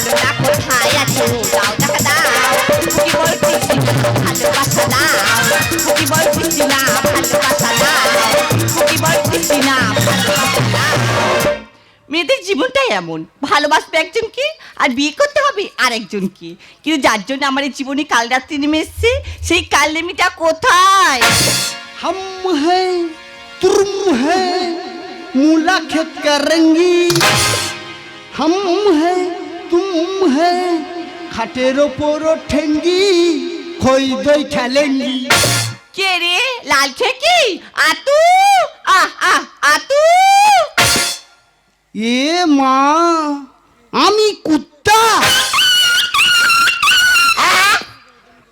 বলো না কোথায় আছো, দাও টাকা দাও। খুকি বলছিস না ভালোবাসা দাও, খুকি বলছিস না ভালোবাসা দাও, খুকি বলছিস না ভালোবাসা দাও। মেয়েদের জীবনটাই এমন, ভালোবাসবে একজনকে আর বিয়ে করতে হবে আরেকজনকে। কিন্তু যার জন্য আমার এই জীবনে কাল রাত্রি নেমে এসছে, সেই কাল নেমিটা কোথায়? हम हैं तुम हैं मुलाकात करेंगी, हम हैं तुम हैं खाटेर ओपर ठेंगी खोई दई खेलेंगी। কে রে লাল খেকি? আতু আতু। এ মা, আমি কুত্তা?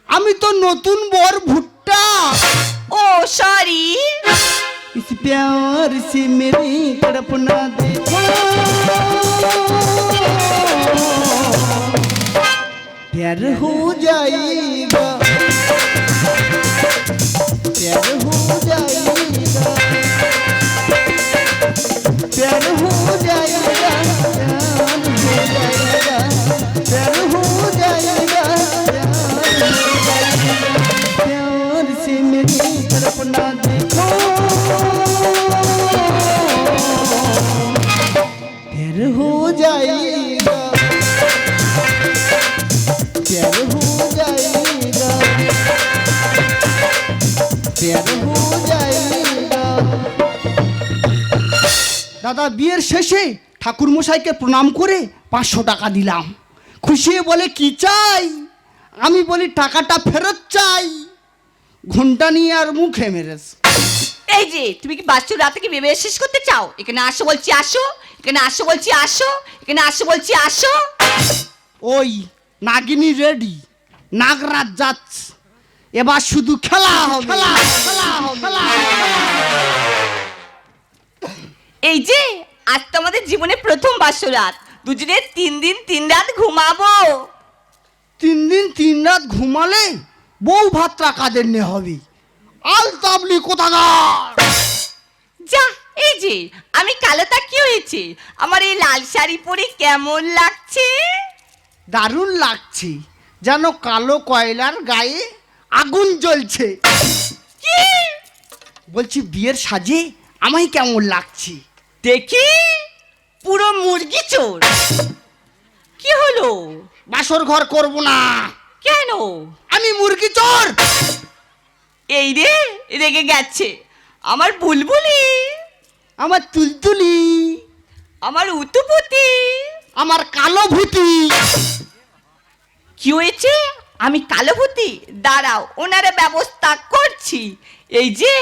আমি তো নতুন বর ভুট্টা। ও সরি। इस प्यार से मेरी तड़पना देखो, प्यार हो जाएगा, प्यार हो जाएगा, प्यार हो जाएगा, प्यार हो जाएगा, प्यार से मेरी तड़पना देखो, प्यार हो जाएगा, प्यार हो जाएगा, प्यार हो जाएगा। দাদা বিয়ের শেষে ঠাকুর মশাইকে প্রণাম করে 500 টাকা দিলাম। খুশি হয়ে বলে কি চাই? আমি বলি টাকাটা ফেরত চাই। ঘন্টা নিয়ে আর মুখে মেরেছে। এই যে তুমি কি বাচ্চা রাতে কি ভেবে শেষ করতে চাও? এখানে আসো বলছি আসো, এখানে আসো বলছি আসো, এখানে আসো বলছি আসো। ওই নাগিনী রেডি, নাগরাজ যাচ্ছে, এবার শুধু খেলা হবে, খেলা খেলা খেলা। এই যে আজ তো আমাদের জীবনে প্রথম বাসরাত, দুজনে 3 দিন 3 রাত ঘুমাবো। 3 দিন 3 রাত ঘুমালে বউ ভাতটা কাদের নে হবে? আল তাবলি কোথাকার। যা, এই যে আমি কালোটা কি হয়েছে? আমার এই লাল শাড়ি পরে কেমন লাগছে? দারুণ লাগছে, যেন কালো কয়লার গায়ে আগুন জ্বলছে। কি বলছি বিয়ের সাজে আমায় কেমন লাগছে? দেখি পুরো মুরগি চোর। কি হলো? বাসর ঘর করব না। কেন? আমি মুরগি চোর। এই রে রেগে গেছে আমার বুলবুলি, আমার তুলতুলি, আমার উতুপুতি, আমার কালো ভূতি। কি হয়েছে? আমি কালো ভূতি? দাঁড়াও, ওনারা ব্যবস্থা করছি। এই যে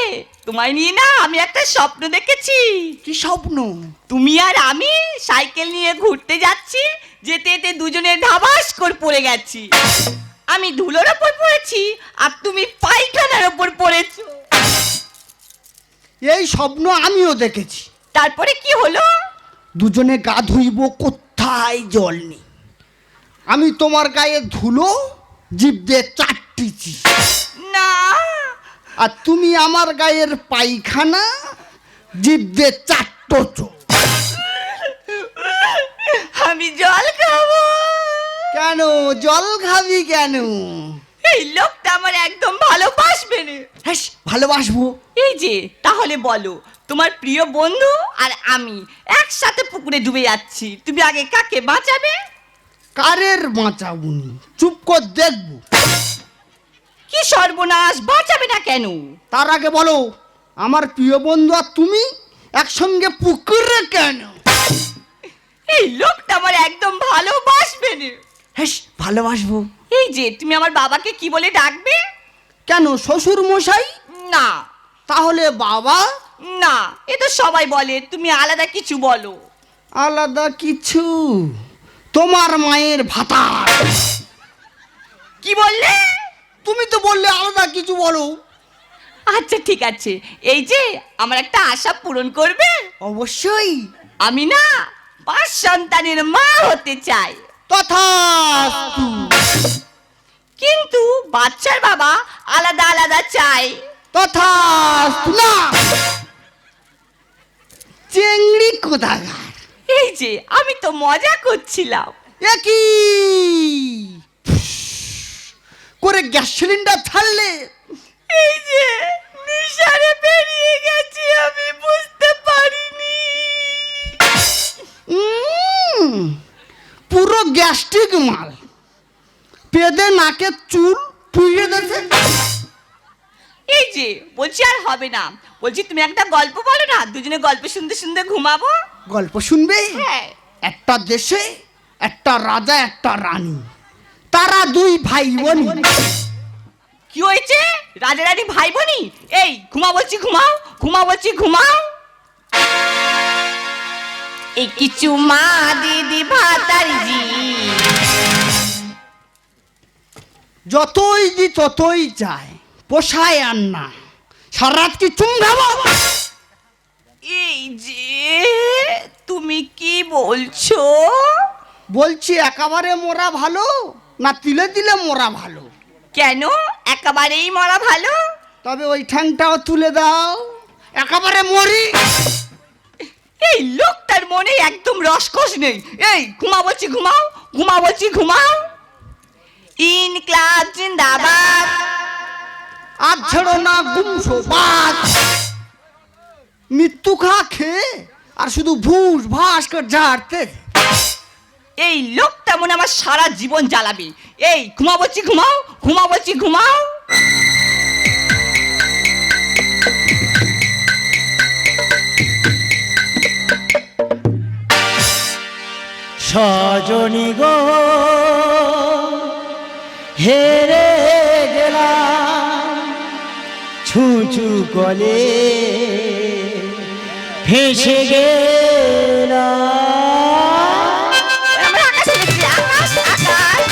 তোমায় নিয়ে না আমি একটা স্বপ্ন দেখেছি। কি স্বপ্ন? তুমি আর আমি সাইকেল নিয়ে ঘুরতে যাচ্ছি, যেতে যেতে দুজনে ধাবাস করে পড়ে গেছি। আমি ধুলোর ওপর পড়েছি আর তুমি পায়খানার ওপর পড়েছো। এই স্বপ্ন আমিও দেখেছি। তারপরে কি হলো? দুজনে গা ধুইব, কোথায় জল নেই। আমি তোমার গায়ে ধুলো জিভ দিয়ে চাটটিছি, না। আর তুমি আমার গায়ের পায়খানা জিভ দিয়ে চাট্টছো। আমি জল খাবো। কেন জল খাবি কেন? এই লোকটা আমার একদম ভালোবাসবে না। হ্যাঁ ভালোবাসবো। এই যে তাহলে বলো, তোমার প্রিয় বন্ধু আর আমি একসাথে পুকুরে ডুবে যাচ্ছি, তুমি আগে কাকে বাঁচাবে? কারের বাঁচাবুনি, চুপ কর দেখবো। কি সর্বনাশ, বাঁচাবে না কেন? তার আগে বলো, আমার প্রিয় বন্ধু আর তুমি একসঙ্গে পুকুরে কেন? এই লোকটা আমার একদম ভালোবাসবে না। হ্যাঁ ভালোবাসবো। এই যে তুমি আমার বাবাকে কি বলে ডাকবে? কেন শ্বশুর মশাই? না। তাহলে বাবা? না, এ তো সবাই বলে, তুমি আলাদা কিছু বলো। আলাদা কিছু? তোমার মায়ের ভাতা। কি বললে? তুমি তো বললে আলাদা কিছু বলো। আচ্ছা ঠিক আছে, এই যে আমার একটা আশা পূরণ করবে? অবশ্যই। আমি না 5 সন্তানের মা হতে চাই। তথাস্তু। কিন্তু বাচ্চার বাবা আলাদা আলাদা চাই। তথাস্তু না। চেংড়ি কোথাকার। এই যে আমি তো মজা করছিলাম। একই করে গ্যাস সিলিন্ডার ছাড়লে এই যে নিশারে বেরিয়ে গেছি আমি বুঝতে পারিনি। পুরো গ্যাস্ট্রিক মাল, পেদে নাকের চুল পুড়িয়ে দিয়েছে। এই যে বলছি আর হবে না, বলছি তুমি একটা গল্প বলো না, দুজনে গল্প শুনতে শুনতে ঘুমাবো। গল্প শুনবে? হ্যাঁ। একটা দেশে একটা রাজা একটা রানী, তারা দুই ভাই বোন। কি হয়েছে? রাজা রানী ভাই বোনি? এই ঘুমা বলছি ঘুমাও, ঘুমা বলছি ঘুমাও। এই কিছু মা দিদি ভাতারিজি, যতই দি ততই যায়, পোষায় আর না। সারা রাত কি চুম খাবো? এই যে তুমি কি বলছো? বলছি একেবারে মোরা ভালো না তিলে তিলে মোরা ভালো? কেন একেবারেই মরা ভালো? তবে ওই ঠ্যাংটাও তুলে দাও, একেবারে মরি। এই লোকটার মনে একদম রসকস নেই। এই ঘুমা বলছি ঘুমাও, ঘুমা বলছি ঘুমাও। ইনক্লাব জিন্দাবাদ। আর ছেড়ো না গুমসো বাজ, মৃত্যু খা খেয়ে আর শুধু ভুস ভাস করে ঝাড়তে। এই লোকটা মনে আমার সারা জীবন জ্বালাবে। এই ঘুমা বলছি ঘুমাও, ঘুমা বলছি ঘুমাও। সজনী গো হেরে গেলাম, ছুঁচু কলে ভেসে গেলাম। আমরা আকাশে গেছি, আকাশ আকাশ।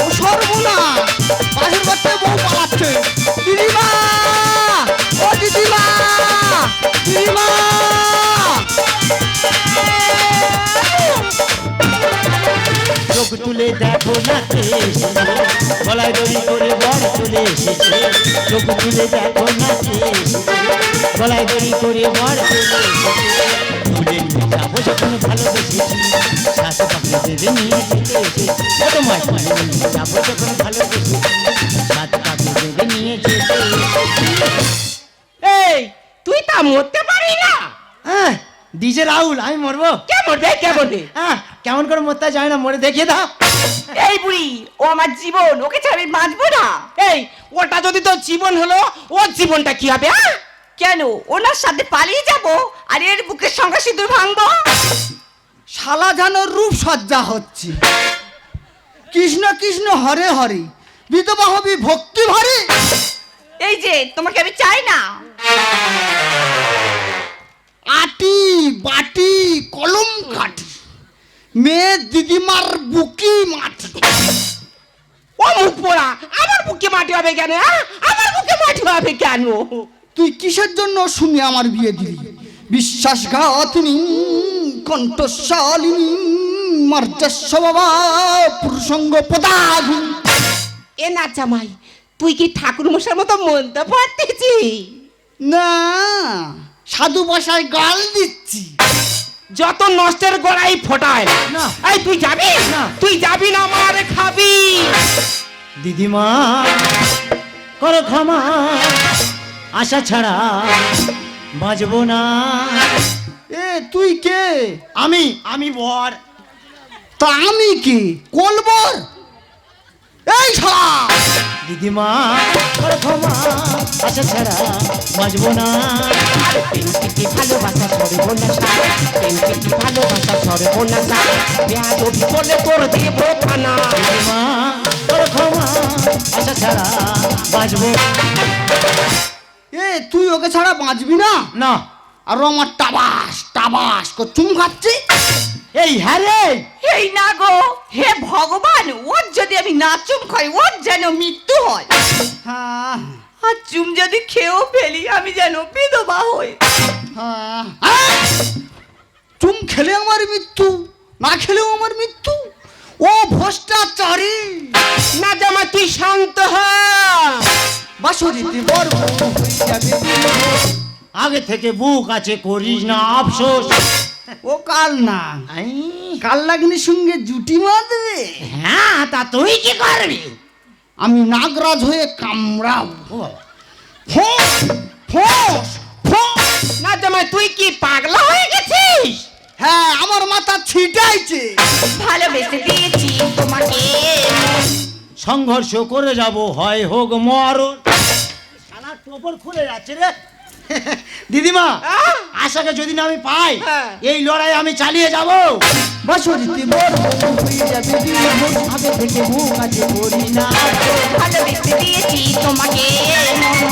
ও সর্বনাশ, পাশের বাচ্চা বউ পালাচ্ছে। দিদিমা, ও দিদিমা, দিদিমা। চোখ তুলে দেখো না কে এসেছে, গলায় দড়ি করে বর চলে এসেছে। চোখ তুলে দেখো না কে এসেছে, গলায় দড়ি করে বর চলে এসেছে। ভুলে নিয়ে যাবো যখন ভালোবেসেছি, সাথে পাখি বেঁধে নিয়ে যেতে এসেছি। ও তোমায় ভুলে নিয়ে যাবো যখন ভালোবেসেছি, সাথে পাখি বেঁধে নিয়ে যেতে এসেছি। এই তুই তা মরতে পারি না? হ্যাঁ ডিজে রাহুল, আমি মরবো? কে মরবে, কে মরবে? হ্যাঁ কেমন করে মরতে যায় না, মরে দেখিয়ে দাও। এই বুড়ি, ও আমার জীবন, ওকে ছাড়া আমি বাঁচবো না। এই ওটা যদি তোর জীবন হলো, ওর জীবনটা কি হবে? কেন ওনার সাথে পালিয়ে যাব আর এর বুকের সঙ্গে সিঁদুর ভাঙবো? শালা যেন রূপ সজ্জা হচ্ছে। কৃষ্ণ কৃষ্ণ হরে হরে, বিধবা হবি ভক্তি ভরে। এই যে তোমাকে আমি চাই না। আটি বাটি কলম কাটি, মেয়ে দিদিমার বুকি মাটি। ও মুখ পোড়া, আমার বুকে মাটি হবে কেন? আমার বুকে মাটি হবে কেন? তুই কিসের জন্য শুনে আমার বিয়ে দিলি? বিশ্বাসঘাতিনী কণ্ঠশালিনী মার্জস্ব বাবা পুরুষঙ্গ পদাধি। এ না জামাই, তুই কি ঠাকুর মশার মতো মনতে পারতেছি? না, সাধু ভাষায় গাল দিচ্ছি। যত নষ্টের গোড়াই ফোটায় না। এই তুই যাবি না। তুই যাবি না, মারে খাবি। দিদিমা করো ক্ষমা, আশা ছাড়া বাঁচবো না। এ তুই কে? আমি বর। তা আমি কি কলবর? এই শালা দিদিমা করো ক্ষমা, আশা ছাড়া বাঁচবো না। প্রেমকে ভালোবাসা সরব না সার, প্রেমকে ভালোবাসা সরব না সার। বেয়াদবি করলে তোর দেব থানা। দিদিমা করো ক্ষমা, আশা ছাড়া বাঁচবো এ তুই ওকে ছাড়া বাঁচবি না? না। আর ও আমার টাবাস টাবাস করে চুম খাচ্ছে। এই হ্যাঁ রে, এই না গো, হে ভগবান, ওর যদি আমি না চুম খাই, ওর যেন মৃত্যু হয়। হ্যাঁ আর চুম যদি খেয়েও ফেলি, আমি যেন বিধবা হই। হ্যাঁ। চুম খেলে আমার মৃত্যু, না খেলেও আমার মৃত্যু। ও ভ্রষ্টাচারী। না জামাই তুই শান্ত হ। বাসরিতে বড় হয়ে যাবে। আগে থেকে বুক আছে, করিস না আফসোস। ও কাল না, আই, কাল লাগনির সঙ্গে জুটি বাঁধবে। হ্যাঁ, তা তুই কি করবি? আমি নাগরাজ হয়ে কামড়াব। ও বাবা, ফোঁস ফোঁস ফোঁস। না জামাই তুই কি পাগলা হয়ে গেছিস? হ্যাঁ, আমার মাথা ছিটাইছে। ভালোবেসে দিয়েছি তোমাকে। সংঘর্ষ করে যাব, হয় হোক মরণ। শালা টোপর খুলে যাচ্ছে রে। দিদিমা, আশাকে যদি না আমি পাই, হ্যাঁ। এই লড়াই আমি চালিয়ে যাব। বাসরিতে বড় হয়ে যাবে বিয়ে, আগে থেকে মুখ কাজে করি না। ভালোবেসে দিয়েছি তোমাকে।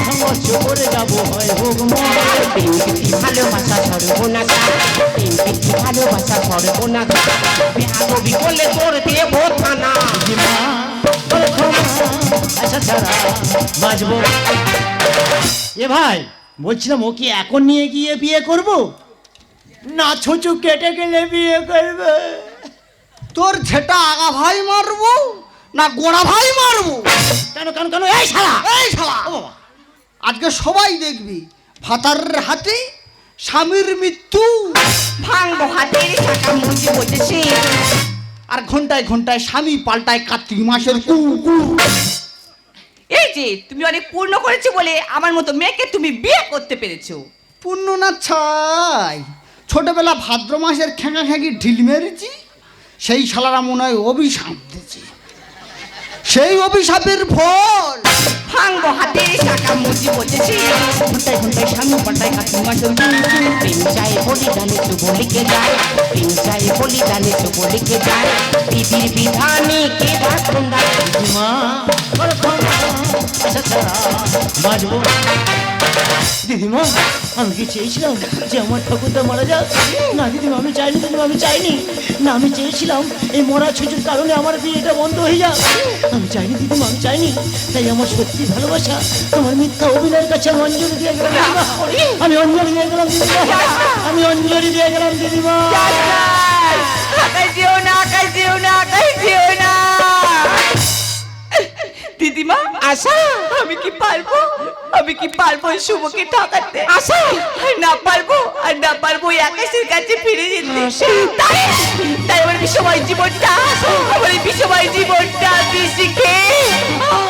সংঘর্ষ করে যাব, হয় হোক মরণ। প্রেমটি ভালোবাসা সর্বনাশা, প্রেমটি ভালোবাসা সর্বনাশা, বেয়াদবি করলে তোর দেবো থানা। দিদিমা, ওরে ক্ষমা, আশা ছাড়া বাঁচবো না। এ ভাই, বলছিলাম ও কি এখন নিয়ে গিয়ে বিয়ে করব, না ছুঁচু কেটে গেলে বিয়ে করবে? তোর ঝেটা আগা ভাই মারবো না গোড়া ভাই মারবো? কেন কেন কেন? এই শালা, এই শালা, ও বাবা, আজকে সবাই দেখবি ভাতার হাতে স্বামীর মৃত্যু। ভাঙবো হাতের শাখা মুজি বলতেছে। আর ঘন্টায় ঘন্টায় স্বামী পাল্টায় কার্তিক মাসের কুকুর। এই যে তুমি অনেক পূর্ণ করেছো বলে আমার মতো মেয়েকে তুমি বিয়ে করতে পেরেছো। পুণ্য না ছাই, ছোটবেলা ভাদ্র মাসের খেঁকা খেঁকি ঢিল মেরেছি, সেই শালারা মনে হয় অভিশাপ দিয়েছে। সেই অভিশাপের ফল ভাঙবো হাতের শাখা মুজি বলতেছে। ঘন্টায় ঘন্টায় স্বামী পাল্টায় কার্তিক মাসের কুকুর। প্রেম চাই বলিদানে শুভ লিখে যায়, প্রেম চাই বলিদানে শুভ লিখে যায়, বিধির বিধানে কে বাঁচন দেয়। দিদিমা, ওরে ক্ষমা, আশা ছাড়া বাঁচবো না। দিদিমা, আমি কি চেয়েছিলাম যে আমার ঠাকুরদা মারা যাক? না দিদিমা, আমি চাইনি। দিদিমা, আমি চাইনি। না, আমি চেয়েছিলাম এই মরা ছুটির কারণে আমার বিয়েটা বন্ধ হয়ে যাক। আমি চাইনি দিদিমা, আমি চাইনি। তাই আমার সত্যি ভালোবাসা তোমার মিথ্যা অভিনয়ের কাছে আমি অঞ্জলি দিয়ে গেলাম দিদিমা। আমি অঞ্জলি দিয়ে গেলাম দিদিমা। আমি অঞ্জলি দিয়ে গেলাম দিদিমা। আকাশ যেও না, আকাশ যেও না, আকাশ যেও না। দিদিমা আশা, আমি কি পারবো, আমি কি পারবো এই শুভকে ঠকাতে? আশা, আর না পারবো, আর না পারবো এই আকাশের কাছে ফিরে যেতে। তাই তাই আমার বিষময় জীবনটা, আমার এই বিষময় জীবনটা বেশি খেয়ে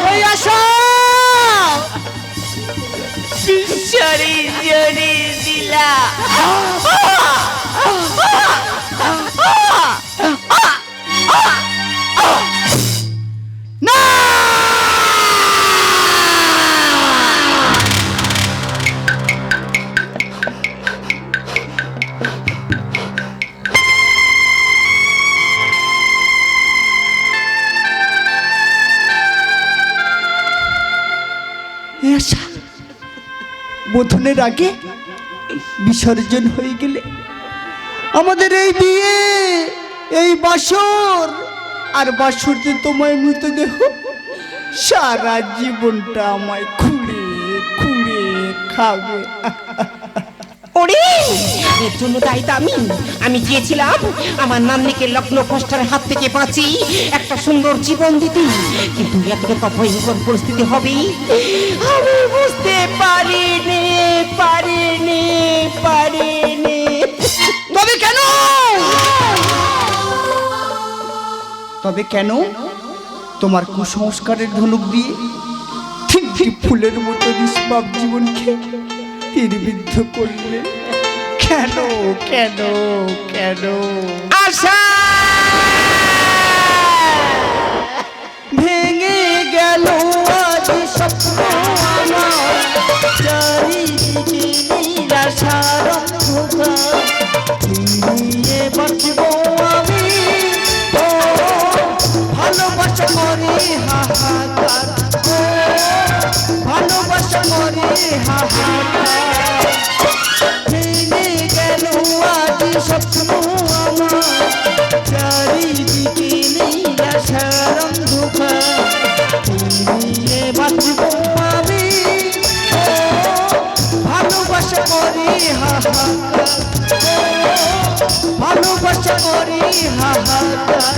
ওই আশা, বিশ্বরে জরে দিলা। না এই আশা, বোধনের আগে বিসর্জন হয়ে গেলে আমাদের এই বিয়ে, এই বাসর আর বাসরতে তোমায় মৃতদেহ সারা জীবনটা আমায় খুঁড়ে খুঁড়ে খাবে। ওরে, এর জন্য দায়িত্ব আমি চেয়েছিলাম আমার নাতনিকে লগ্ন পোস্টার হাত থেকে বাঁচি একটা সুন্দর জীবন দিতে, কিন্তু এতটা ভয়ঙ্কর পরিস্থিতি হবে আমি বুঝতে পারিনি। তবে কেন, তবে কেন তোমার কুসংস্কারের ধনুক দিয়ে ঠিক ঠিক ফুলের মতো নিষ্পাপ জীবনকে তীরবিদ্ধ করলে? কেন কেন কেন? আশা ভেঙে গেল আজ স্বপ্ন আমার, চারিদিকে নিরাশার অন্ধকার, নিয়ে বাঁচবো আমি। ও ভালোবাসা মরে হাহাকার, ও ভালোবাসা মরে হাহাকার। ভেঙে গেল আজ স্বপ্ন আমার, চারিদিকে নিরাশার অন্ধকার, নিয়ে বাঁচবো আমি। ও ভালোবাসা মরে হাহাকার, ও ভালোবাসা মরে হাহাকার।